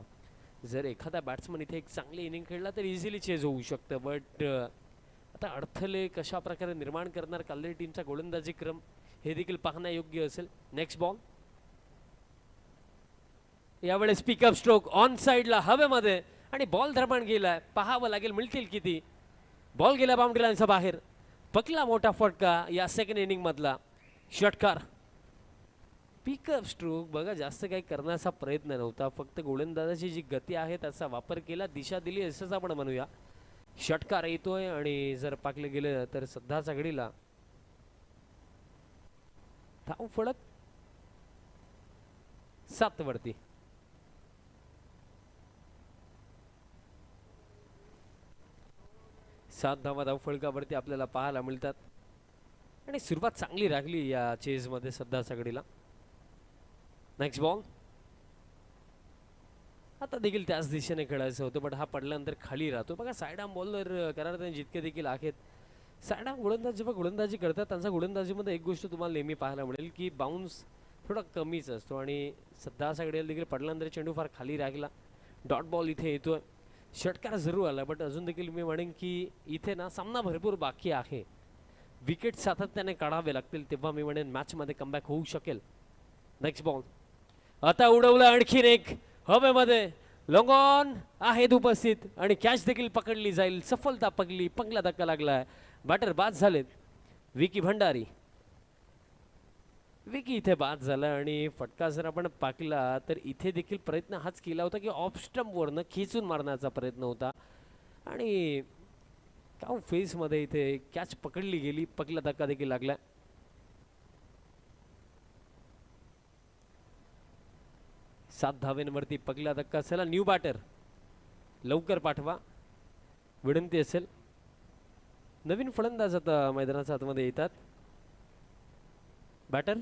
जर एखादा बॅट्समन इथे एक चांगली इनिंग खेळला तर इझिली चेज होऊ शकतं. बट आता अडथळे कशा प्रकारे निर्माण करणार काल्लेर टीमचा गोलंदाजी क्रम हे देखील पाहण्यायोग्य असेल. नेक्स्ट बॉल यावेळेस पिकअप स्ट्रोक ऑन साइडला हवेमध्ये आणि बॉल दरम्यान गेलाय. पाहावं लागेल मिळतील किती. बॉल गेला बाउंड्री लाईनच्या बाहेर. पकला मोठा फटका या सेकंड इनिंग मधला. षटकार पिकअप स्ट्रोक बघा जास्त काही करण्याचा प्रयत्न नव्हता, फक्त गोलंदाजाची जी गती आहे त्याचा वापर केला, दिशा दिली असंच आपण म्हणूया. षटकार येतोय आणि जर पाकलं गेलं तर सध्याच्या घडीला धाव फलक 7 वरती. सात धावा धाव फलकावरती आपल्याला पाहायला मिळतात आणि सुरुवात चांगली राहिली या चेज मध्ये सध्याच्या घडीला. नेक्स्ट बॉल आता देखील त्याच दिशेने खेळायचं होतं, पण हा पडल्यानंतर खाली राहतो. बघा साइड आर्म बॉलर करार जितके देखील आहेत, साइड आर्म गोलंदाज जेव्हा गोलंदाजी करतात त्यांच्या गोलंदाजीमध्ये एक गोष्ट तुम्हाला नेहमी पाहायला मिळेल की बाउन्स थोडा कमीच असतो आणि सध्याच्या घडीला देखील पडल्यानंतर चेंडू फार खाली राहिला. डॉट बॉल इथे येतोय. षटकार जरूर आला, बट अजून देखील मी म्हणेन की इथे ना सामना भरपूर बाकी आहे. विकेट सातत्याने काढावे लागतील तेव्हा मी म्हणेन मॅचमध्ये कमबॅक होऊ शकेल. नेक्स्ट बॉल आता उडवलं आणखीन एक हवेमध्ये लॉंग ऑन आहेत उपस्थित आणि कॅच देखील पकडली जाईल. सफलता पकडली, पहिला धक्का लागलाय, बॅटर बाद झालेत. विकी भंडारी, विकी इथे बाद झाला आणि फटका जर आपण पाकला तर इथे देखील प्रयत्न हाच केला होता की ऑफ स्टंप वरनं खिचून मारण्याचा प्रयत्न होता आणि काउ फेस मध्ये इथे कॅच पकडली गेली, पहिला धक्का देखील लागला. सात धावेंवरती पहिला धक्का. चला न्यू बॅटर लवकर पाठवा, विनंती असेल. नवीन फलंदाज आता मैदानाच्या आतमध्ये येतात. बॅटर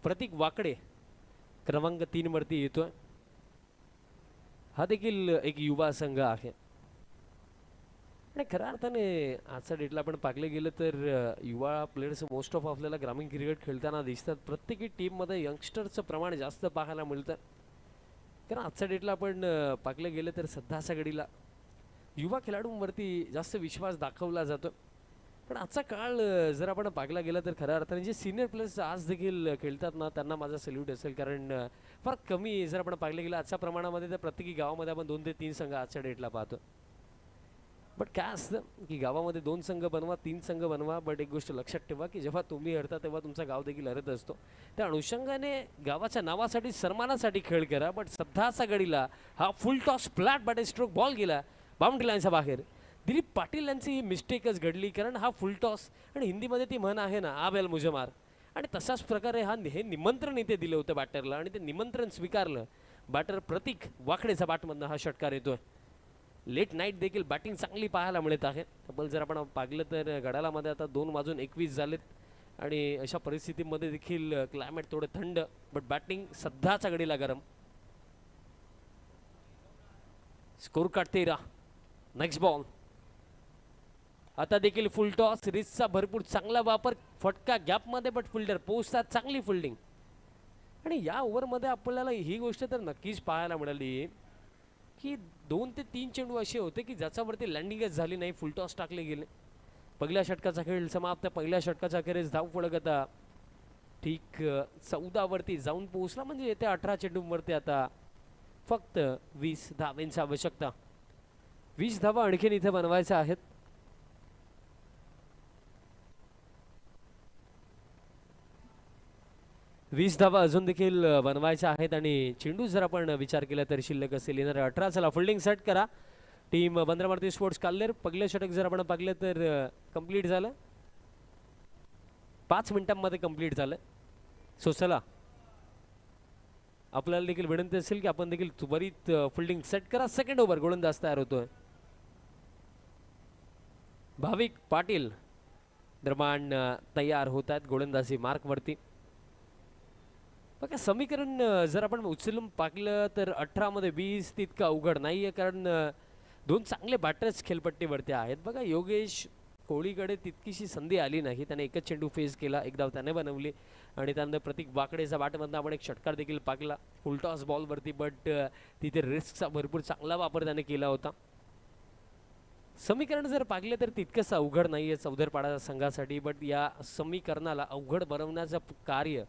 प्रतीक वाकडे क्रमांक 3 वरती येतोय. हा देखील एक युवा संघ आहे आणि खऱ्या अर्थाने आजच्या डेटला आपण पाहिले गेलं तर युवा प्लेयर्स मोस्ट ऑफ आपल्याला ग्रामीण क्रिकेट खेळताना दिसतात. प्रत्येकी टीममध्ये यंगस्टरचं प्रमाण जास्त पाहायला मिळतं. कारण आजच्या डेटला आपण पाहिले गेलं तर सध्याच्या घडीला युवा खेळाडूंवरती जास्त विश्वास दाखवला जातो. पण आजचा काळ जर आपण पाहिला गेला तर खऱ्या अर्थाने जे सिनियर प्लेयर्स आज देखील खेळतात ना, त्यांना माझा सल्यूट असेल. कारण फार कमी जर आपण पाहिलं गेलं आजच्या प्रमाणामध्ये तर प्रत्येकी गावामध्ये आपण 2 ते 3 संघ आजच्या डेटला पाहतो. बट काय असतं की गावामध्ये 2 संघ बनवा, 3 संघ बनवा, बट एक गोष्ट लक्षात ठेवा की जेव्हा तुम्ही हरता तेव्हा तुमचा गाव देखील हरत असतो. त्या अनुषंगाने गावाच्या नावासाठी सन्मानासाठी खेळ करा. बट सध्याचा घडीला हा फुल toss flat bat stroke ball गेला बाउंड्री लाईनच्या बाहेर. दिलीप पाटील यांची ही मिस्टेकच घडली कारण हा फुल टॉस आणि हिंदीमध्ये ती म्हण आहे ना, आ बेल मुझे मार, आणि तशाच प्रकारे हे निमंत्रण इथे दिलं होतं बॅटरला आणि ते निमंत्रण स्वीकारलं. बॅटर प्रतीक वाकडेचा बॅटमधनं हा षटकार येतोय. लेट नाईट देखील बॅटिंग चांगली पाहायला मिळत आहे. तब्बल जर आपण पाहिलं तर घड्याळामध्ये आता 2 वाजून 21 झालेत आणि अशा परिस्थितीमध्ये देखील क्लायमेट थोडं थंड, बट बॅटिंग सध्याच्या घडीला गरम. Score card 13. Next ball. आता देखील फुल टॉस, रिस्कचा भरपूर चांगला वापर, फटका गॅपमध्ये बट फिल्डर पोहोचतात, चांगली फिल्डिंग. आणि या ओव्हरमध्ये आपल्याला ही गोष्ट तर नक्कीच पाहायला मिळाली की 2 ते 3 चेंडू असे होते की ज्याच्यावरती लँडिंगच झाली नाही, फुल टॉस टाकले गेले. पहिल्या षटकाचा खेळ समाप्त. पहिल्या षटकाच्या अखेरीस धाव फलक आता ठीक 14 वरती जाऊन पोहोचला. म्हणजे येत्या 18 चेंडूंवरती आता फक्त 20 धावांची आवश्यकता. 20 धावा आणखीन इथे बनवायच्या आहेत. वीस धावा अजून देखील बनवायच्या आहेत आणि चेंडू जर आपण विचार केला तर शिल्लक असेल येणारे 18. चला फिल्डिंग सेट करा. Team Bandramaruti sports Kalher. पहिलं षटक जर आपण पाहिलं तर कंप्लीट झालं, 5 मिनिटांमध्ये कंप्लीट झालं. सो चला आपल्याला देखील विनंती असेल की आपण देखील त्वरित फिल्डिंग सेट करा. सेकंड ओव्हर गोलंदाज तयार होतोय. भाविक पाटील दरम्यान तयार होत आहेत गोलंदाजी मार्कवरती. बघा समीकरण जर आपण उचलून पाहिलं तर 18 मध्ये 20 तितकं अवघड नाही आहे. कारण 2 चांगले बॅटर्स खेळपट्टीवरती आहेत. बघा योगेश कोहलीकडे तितकीशी संधी आली नाही, त्याने एकच चेंडू फेस केला, एक धाव त्याने बनवली आणि त्यानंतर प्रतीक वाकडेचा बॅटमधनं आपण एक षटकार देखील पाहिला फुल टॉस बॉलवरती. बट तिथे रिस्कचा भरपूर चांगला वापर त्याने केला होता. समीकरण जर पाहिलं तर तितकंच अवघड नाही आहे चौधरपाडा संघासाठी. बट या समीकरणाला अवघड बनवण्याचं कार्य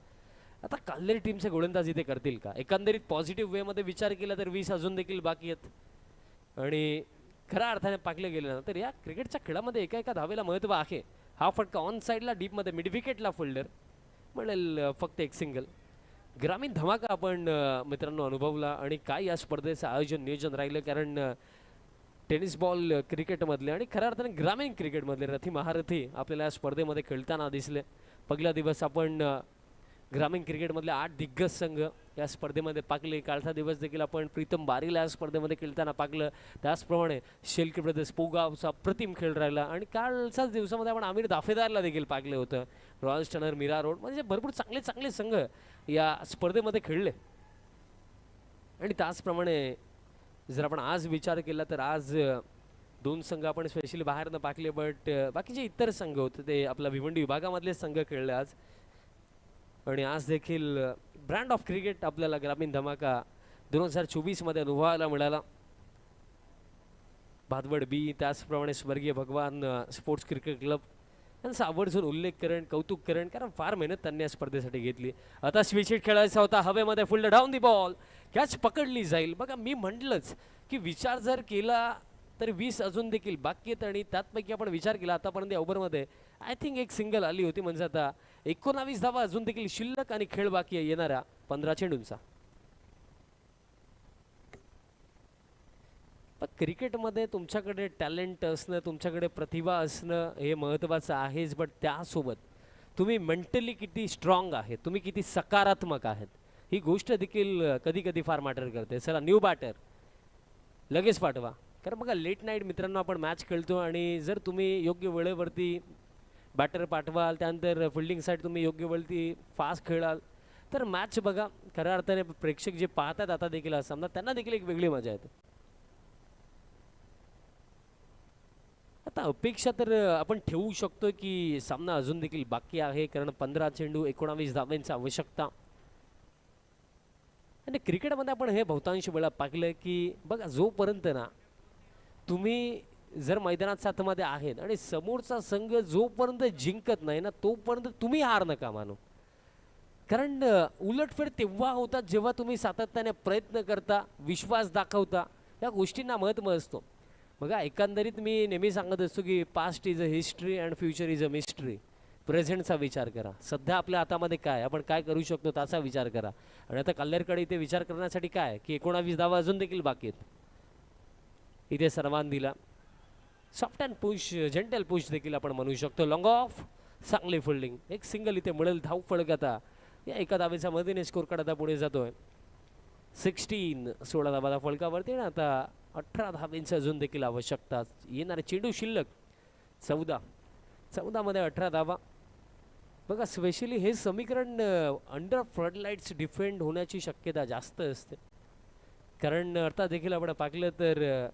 आता काल्लेर टीमचे गोलंदाज इथे करतील का? एकंदरीत पॉझिटिव्ह वेमध्ये विचार केला तर 20 अजून देखील बाकी आहेत आणि खऱ्या अर्थाने पाकले गेले ना तर या क्रिकेटच्या खेळामध्ये एका एका धावेला महत्त्व आहे. हा फटका ऑन साईडला डीपमध्ये मिड विकेटला फिल्डर म्हणेल फक्त एक सिंगल. ग्रामीण धमाका आपण मित्रांनो अनुभवला आणि काय या स्पर्धेचं आयोजन नियोजन राहिलं. कारण टेनिस बॉल क्रिकेटमधले आणि खऱ्या अर्थाने ग्रामीण क्रिकेटमधले रथी महारथी आपल्याला या स्पर्धेमध्ये खेळताना दिसले. पहिला दिवस आपण ग्रामीण क्रिकेटमधले 8 दिग्गज संघ या स्पर्धेमध्ये पाकले. कालचा दिवस देखील आपण प्रीतम बारीला या स्पर्धेमध्ये खेळताना पाकलं. त्याचप्रमाणे शेलके ब्रदर्स पोगावचा प्रतिम खेळ राहिला आणि कालच्याच दिवसामध्ये आपण आमिर दाफेदारला देखील पाकले होतं. रॉयल स्टनर, मीरा रोड म्हणजे भरपूर चांगले चांगले संघ या स्पर्धेमध्ये खेळले. आणि त्याचप्रमाणे जर आपण आज विचार केला तर आज 2 संघ आपण स्पेशली बाहेरनं पाकले. बट बाकीचे इतर संघ होते ते आपल्या भिवंडी विभागामधले संघ खेळले आज. आणि आज देखील ब्रँड ऑफ क्रिकेट आपल्याला ग्रामीण धमाका 2024 मध्ये अनुभवायला मिळाला. भादवड बी त्याचप्रमाणे स्वर्गीय भगवान स्पोर्ट्स क्रिकेट क्लब त्यांचा आवर्जून उल्लेख करेन, कौतुक करेन, कारण फार मेहनत त्यांनी या स्पर्धेसाठी घेतली. आता स्विच हिट खेळायचा होता हवेमध्ये, फुल्ड डाऊन दी बॉल, कॅच पकडली जाईल. बघा मी म्हटलंच की विचार जर केला तर 20 अजून देखील बाकी आहेत आणि त्यातपैकी आपण विचार केला आतापर्यंत ओव्हरमध्ये आय थिंक एक सिंगल आली होती, म्हणजे आता 19 धावा अजून देखील शिल्लक आणि खेळ बाकी आहे येणाऱ्या 15 चेंडूंचा. पण क्रिकेटमध्ये तुमच्याकडे टॅलेंट असणं, तुमच्याकडे प्रतिभा असणं हे महत्त्वाचं आहेच, बट त्यासोबत तुम्ही मेंटली किती स्ट्रॉंग आहे, तुम्ही किती सकारात्मक आहेत, ही गोष्ट देखील कधी कधी फार मॅटर करते. चला न्यू बॅटर लगेच पाठवा, कारण बघा लेट नाईट मित्रांनो आपण मॅच खेळतो आणि जर तुम्ही योग्य वेळेवरती बॅटर पाठवाल, त्यानंतर फिल्डिंग साईड तुम्ही योग्य वेळी फास्ट खेळाल, तर मॅच बघा खऱ्या अर्थाने प्रेक्षक जे पाहतात आता देखील हा सामना, त्यांना देखील एक वेगळी मजा येते. आता अपेक्षा तर आपण ठेवू शकतो की सामना अजून देखील बाकी आहे, कारण 15 चेंडू 19 धावांची आवश्यकता. आणि क्रिकेटमध्ये आपण हे बहुतांश वेळा पाहिलं की बघा जोपर्यंत ना तुम्ही जर मैदानात साथमध्ये आहेत आणि समोरचा संघ जोपर्यंत जिंकत नाही ना तोपर्यंत तुम्ही हार नका मानू, कारण उलटफेर तेव्हा होतात जेव्हा तुम्ही सातत्याने प्रयत्न करता, विश्वास दाखवता, या गोष्टींना महत्त्व असतो. बघा एकंदरीत मी नेहमी सांगत असतो की past is a history and future is a mystery. प्रेझेंटचा विचार करा, सध्या आपल्या हातामध्ये काय, आपण काय करू शकतो त्याचा विचार करा. आणि आता कल्लेरकडे इथे विचार करण्यासाठी काय की 19 धावा अजून देखील बाकी आहेत. इथे सर्वांना दिला soft and push, gentle push देखील आपण म्हणू शकतो. लॉंग ऑफ, चांगली फिल्डिंग, एक सिंगल इथे मिळेल. धाव फळक आता या एका धावेच्या मदतीने स्कोर कार्ड आता पुढे जातोय. 16 धावा फळकावरती ना आता 18 धावांची अजून देखील आवश्यकता. येणारे चेंडू शिल्लक 14 मध्ये 18 धावा. बघा स्पेशली हे समीकरण अंडर फ्लडलाईट्स डिफेंड होण्याची शक्यता जास्त असते, कारण आता देखील आपण पाहिलं तर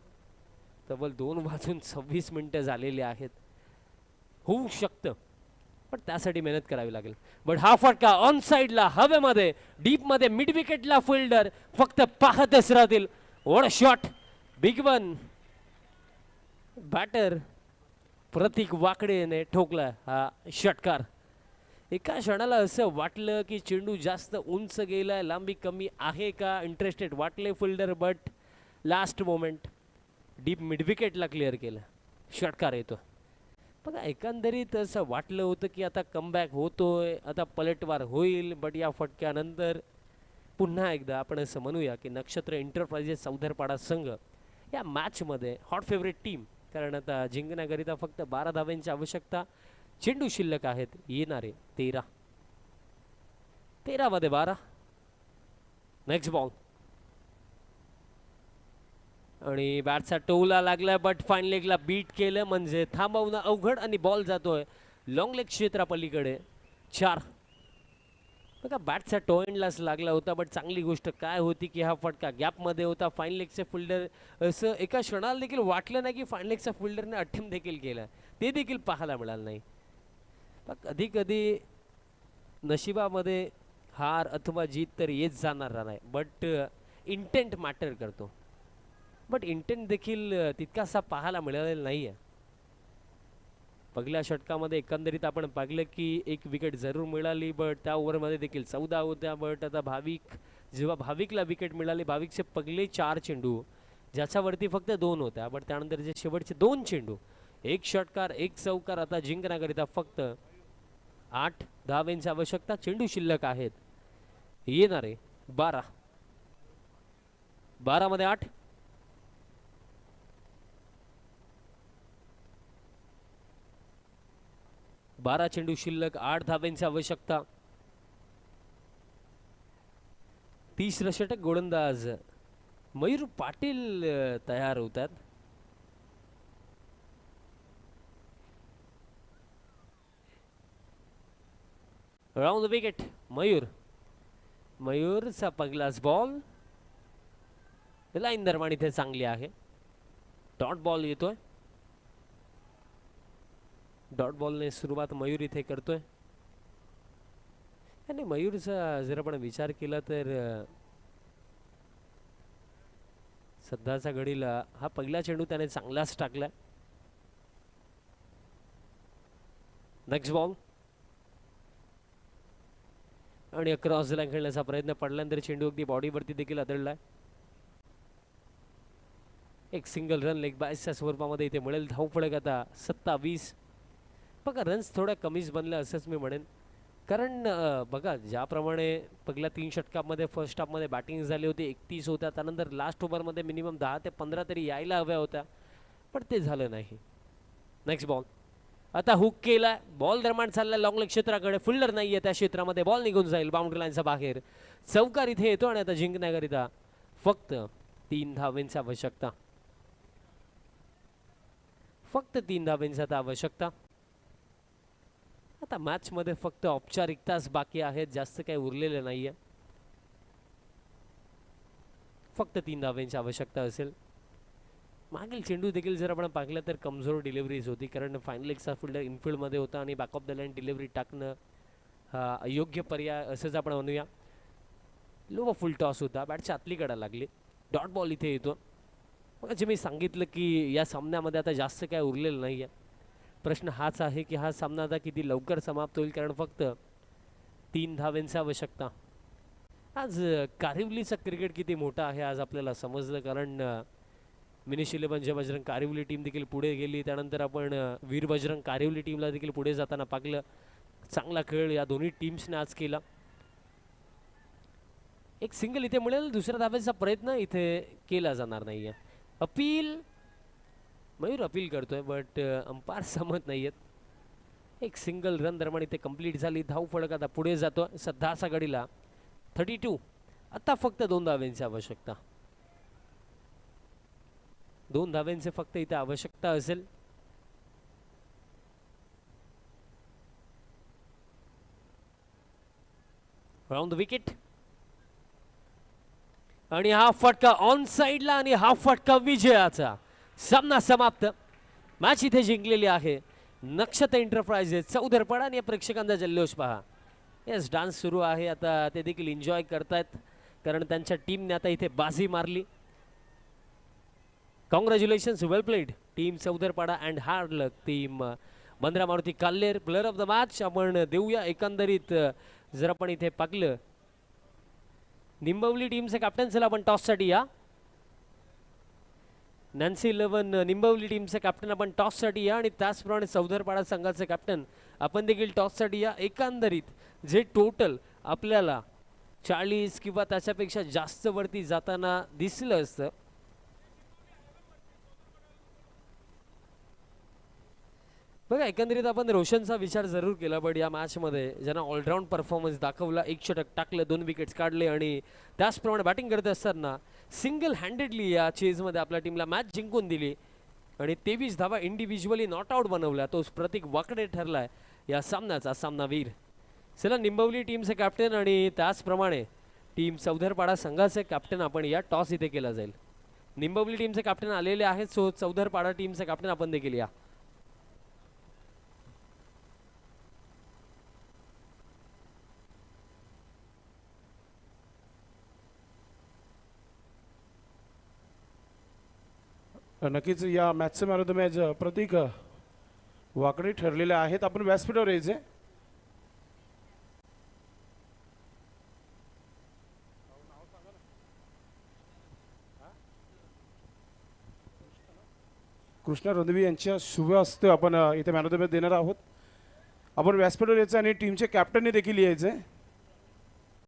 तब्बल 2:26 झालेले आहेत. होऊ शकतं पण त्यासाठी मेहनत करावी लागेल. बट हा फटका ऑन साइडला हवेमध्ये डीपमध्ये मिड विकेटला फिल्डर फक्त पाहतच राहतील. What a shot, big one. Batter Prateek वाकडेने ठोकला हा षटकार. एका क्षणाला असं वाटलं की चेंडू जास्त उंच गेलाय, लांबी कमी आहे का, इंटरेस्टेड वाटले fielder, but last moment deep mid विकेटला क्लिअर केलं, षटकार येतो. बघा एकंदरीत असं वाटलं होतं की आता कमबॅक होतोय, आता पलटवार होईल, बट या फटक्यानंतर पुन्हा एकदा आपण असं म्हणूया की नक्षत्र एंटरप्राइजेस चौधरपाडा संघ या मॅचमध्ये हॉट फेवरेट टीम, कारण आता जिंकण्याकरिता फक्त 12 धावांची आवश्यकता. चेंडू शिल्लक आहेत येणारे 13 मध्ये 12. नेक्स्ट बॉल आणि बॅटचा टोला लागला, बट फाईन लेगला बीट केलं, म्हणजे थांबवणं अवघड आणि बॉल जातोय लॉंग लेग क्षेत्रापलीकडे. 4. बघा बॅटचा टोएंडलाच लागला होता, बट चांगली गोष्ट काय होती की हा फटका गॅपमध्ये होता. फाईन लेगचे फिल्डर असं एका क्षणाला देखील वाटलं नाही की फाईन लेगच्या फिल्डरने अटेम्प्ट देखील केला, ते देखील पाहायला मिळालं नाही. कधी कधी नशिबामध्ये हार अथवा जीत तर येत जाणार नाही, बट इंटेंट मॅटर करतो. बट इंटेंट देखील तितकासा पाहायला मिळालेला नाही आहे. पहिल्या षटकामध्ये एकंदरीत आपण पाहिलं की एक विकेट जरूर मिळाली, बट त्या ओव्हरमध्ये देखील 14 होत्या. बट आता जेव्हा भाविकला विकेट मिळाली, भाविकचे पहिले 4 चेंडू ज्याच्यावरती फक्त 2 होत्या, बट त्यानंतर जे शेवटचे 2 चेंडू, एक षटकार एक चौकार, आता जिंकण्याकरिता फक्त 8 धावांची आवश्यकता. चेंडू शिल्लक आहेत येणारे 12 मध्ये 8. चेंडू शिल्लक 8 धावांची आवश्यकता. 30 षटक गोलंदाज मयूर पाटील तयार होतात. राउंड द विकेट मयूरचा पहिलाच बॉल, लाईन दरम्यान इथे चांगली आहे. डॉट बॉल येतोय, डॉट बॉलने सुरुवात मयूर इथे करतोय. आणि मयूरचा जर आपण विचार केला तर सध्याच्या घडीला हा पहिला चेंडू त्याने चांगलाच टाकलाय. नेक्स्ट बॉल आणि क्रॉस लाईन खेळण्याचा प्रयत्न पडल्यानंतर चेंडू अगदी बॉडीवरती देखील आदळलाय. एक सिंगल रन लेग बायसच्या स्वरूपामध्ये इथे मिळेल. धावफलक आता 27. बघा रन्स थोड्या कमीच बनल्या असंच मी म्हणेन, कारण बघा ज्याप्रमाणे पहिल्या 3 षटकामध्ये फर्स्ट हाफमध्ये बॅटिंग झाली होती 31 होत्या, त्यानंतर लास्ट ओव्हरमध्ये मिनिमम 10 ते 15 तरी यायला हव्या होत्या, पण ते झालं नाही. नेक्स्ट बॉल आता हुक केला. बॉल दरम्यान चालला लॉंग लेग क्षेत्राकडे. फिल्डर नाहीये त्या क्षेत्रामध्ये. बॉल निघून जाईल बाउंड्री लाईनच्या बाहेर. चौकार इथे येतो आणि आता जिंकण्याकरिता फक्त 3 धावांची आवश्यकता. फक्त 3 धावांची आता आवश्यकता. आता मॅच मध्ये फक्त औपचारिकताच बाकी आहेत, जास्त काही उरलेले नाहीये. फक्त 3 धावांची आवश्यकता असेल. मागील चेंडू देखील जर आपण पाहिलं तर कमजोर डिलिव्हरीज होती, कारण फायनल एकचा फिल्डर इनफिल्ड मध्ये होता आणि back of the line delivery टाकणं हा अयोग्य पर्याय असंच आपण म्हणूया. लो फुल टॉस होता, बॅटच्या आतलीकडे लागली. डॉट बॉल इथे येतो. मग जे मी सांगितलं की या सामन्यामध्ये आता जास्त काय उरलेलं नाहीये. प्रश्न हाच आहे की हा सामना आता किती लवकर समाप्त होईल, कारण फक्त 3 धावांची आवश्यकता. आज कारिवलीचा क्रिकेट किती मोठा आहे आज आपल्याला समजलं, कारण मिनिश 11 जे बजरंग कारिवली टीम देखील पुढे गेली. त्यानंतर आपण वीर बजरंग कारिवली टीमला देखील पुढे जाताना पाहिलं. चांगला खेळ या दोन्ही टीम्सने आज केला. एक सिंगल इथे मिळेल. दुसऱ्या धाब्याचा प्रयत्न इथे केला जाणार नाहीये. अपील मयूर अपील करतोय, बट अंपायर सहमत नाहीयेत. एक सिंगल रन दरम्यान इथे कंप्लीट झाली. धाव फलक आता पुढे जातो सध्याच्या घडीला 32. आता फक्त 2 धावांची आवश्यकता. 2 धावांची फक्त इथे आवश्यकता असेल. राऊंड द विकेट आणि हा फटका ऑन साइडला आणि हा फटका विजयाचा. सामना समाप्त. मॅच इथे जिंकलेली आहे नक्षत्र एंटरप्राइजेस चौधरपाडा. आणि प्रेक्षकांचा जल्लोष पहा. येस डान्स सुरू आहे आता. ते देखील एन्जॉय करतायत, कारण त्यांच्या टीमने आता इथे बाजी मारली. Congratulations, well played team Chaudharpada and hard luck team Bandra Maruti Kalher. Player of the match आपण देऊया. एकंदरीत जर आपण इथे पाहिलं, निंबवली टीमचे कॅप्टन, चला आपण टॉससाठी या. नॅन्सी 11 निंबवली टीमचे कॅप्टन आपण टॉससाठी या, आणि त्याचप्रमाणे चौधरपाडा संघाचे कॅप्टन आपण देखील टॉससाठी या. एकंदरीत जे टोटल आपल्याला 40 किंवा त्याच्यापेक्षा जास्त वरती जाताना दिसलं असतं. बघा एकंदरीत आपण रोशनचा विचार जरूर केला, बट या मॅचमध्ये ज्यांना ऑलराऊंड परफॉर्मन्स दाखवला, 1 षटक टाकलं, 2 विकेट्स काढले आणि त्याचप्रमाणे बॅटिंग करत असताना सिंगल हँडेडली या चेजमध्ये आपल्या टीमला मॅच जिंकून दिली आणि 23 धावा इंडिव्हिज्युअली नॉट आउट बनवल्या. तो प्रतीक वाकडे ठरलाय या सामन्याचा सामनावीर. चला निंबवली टीमचे कॅप्टन आणि त्याचप्रमाणे टीम चौधरपाडा संघाचे कॅप्टन आपण या टॉस इथे केला जाईल. निंबवली टीमचे कॅप्टन आलेले आहेत, सो चौधरपाडा टीमचे कॅप्टन आपण देखील या. नक्कीच या मॅचचे मॅन ऑफ द मॅच प्रतीक वाकडे ठरलेले आहेत. आपण व्यासपीठावर यायचे. कृष्णा रणवी यांच्या शुभ हस्ते आपण इथे मॅन ऑफ द मॅच देणार आहोत. आपण व्यासपीठावर यायचं आणि टीमचे कॅप्टनने देखील यायचे.